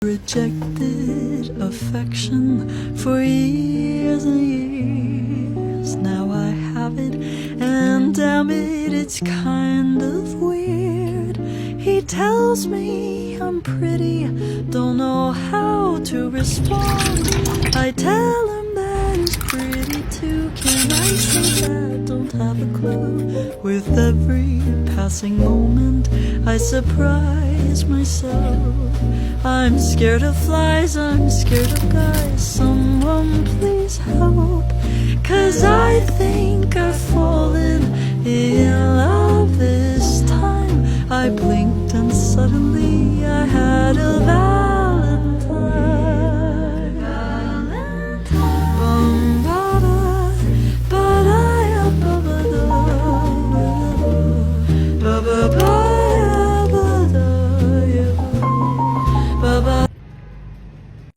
Rejected affection for years and years. Now I have it, and damn it, it's kind of weird. He tells me I'm pretty, don't know how to respond. I tell him that he's pretty too. Can I say that? Don't have a clue. With every passing moment, I surprise myself. I'm scared of flies, I'm scared of guys. Someone please help, 'cause I think I've fallen in love this time. I blinked and suddenly I had a